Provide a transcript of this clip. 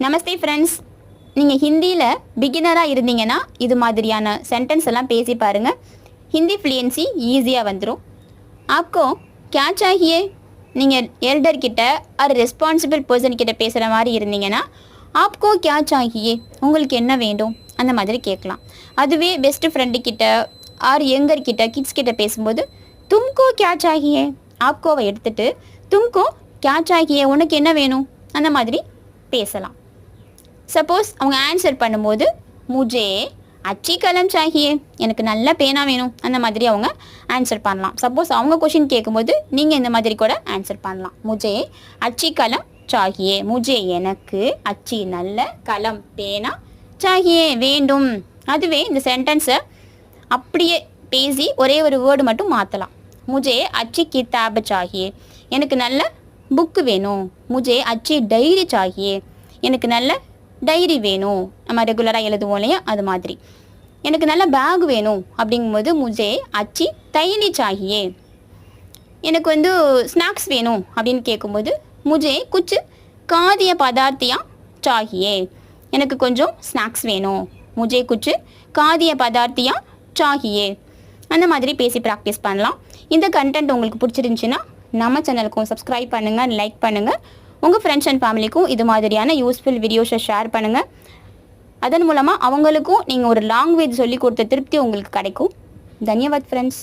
நமஸ்தே friends. நீங்கள் ஹிந்தியில் பிகினராக இருந்தீங்கன்னா இது மாதிரியான சென்டென்ஸ் எல்லாம் பேசி பாருங்கள். ஹிந்தி ஃப்ளூயன்சி ஈஸியாக வந்துடும். ஆப்கோ கியா சாஹியே, நீங்கள் எல்டர் கிட்ட ஒரு ரெஸ்பான்சிபிள் பர்சன் கிட்ட பேசுகிற மாதிரி இருந்தீங்கன்னா ஆப்கோ கியா சாஹியே, உங்களுக்கு என்ன வேண்டும் அந்த மாதிரி கேட்கலாம். அதுவே பெஸ்ட் ஃப்ரெண்டு கிட்ட ஆர் யங்கர் கிட்ட கிட்ஸ் கிட்ட பேசும்போது தும்கோ கியா சாஹியே, ஆப்கோவை எடுத்துட்டு தும்கோ கியா சாஹியே, உனக்கு என்ன வேணும் அந்த மாதிரி பேசலாம். சப்போஸ் அவங்க ஆன்சர் பண்ணும்போது முஜே அச்சி கலம் சாஹியே, எனக்கு நல்ல பேனா வேணும் அந்த மாதிரி அவங்க ஆன்சர் பண்ணலாம். சப்போஸ் அவங்க கொஷின் கேட்கும்போது நீங்கள் இந்த மாதிரி கூட ஆன்சர் பண்ணலாம். முஜே அச்சி கலம் சாஹியே, முஜே எனக்கு, அச்சி நல்ல, கலம் பேனா, சாஹியே வேண்டும். அதுவே இந்த சென்டென்ஸை அப்படியே பேசி ஒரே ஒரு வேர்டு மட்டும் மாற்றலாம். முஜே அச்சி கிதாப் சாஹியே, எனக்கு நல்ல புக்கு வேணும். முஜே அச்சி டைரி சாஹியே, எனக்கு நல்ல டைரி வேணும். நம்ம ரெகுலராக எழுதுவோம் இல்லையா, அது மாதிரி. எனக்கு நல்ல பேக் வேணும் அப்படிங்கும்போது முஜே அச்சி தைலி சாஹியே. எனக்கு ஸ்நாக்ஸ் வேணும் அப்படின்னு கேட்கும்போது முஜே குச் காதிய பதார்த்தியா சாஹியே, எனக்கு கொஞ்சம் ஸ்நாக்ஸ் வேணும். முஜே குச் காதிய பதார்த்தியா சாஹியே. அந்த மாதிரி பேசி ப்ராக்டிஸ் பண்ணலாம். இந்த கண்டென்ட் உங்களுக்கு பிடிச்சிருந்துச்சின்னா நம்ம சேனலுக்கும் சப்ஸ்கிரைப் பண்ணுங்கள், லைக் பண்ணுங்கள். உங்கள் ஃப்ரெண்ட்ஸ் அண்ட் ஃபேமிலிக்கும் இது மாதிரியான யூஸ்ஃபுல் வீடியோஸை ஷேர் பண்ணுங்கள். அதன் மூலமாக அவங்களுக்கும் நீங்கள் ஒரு லாங்குவேஜ் சொல்லி கொடுத்த திருப்தி உங்களுக்கு கிடைக்கும். தன்யவாத் ஃப்ரெண்ட்ஸ்.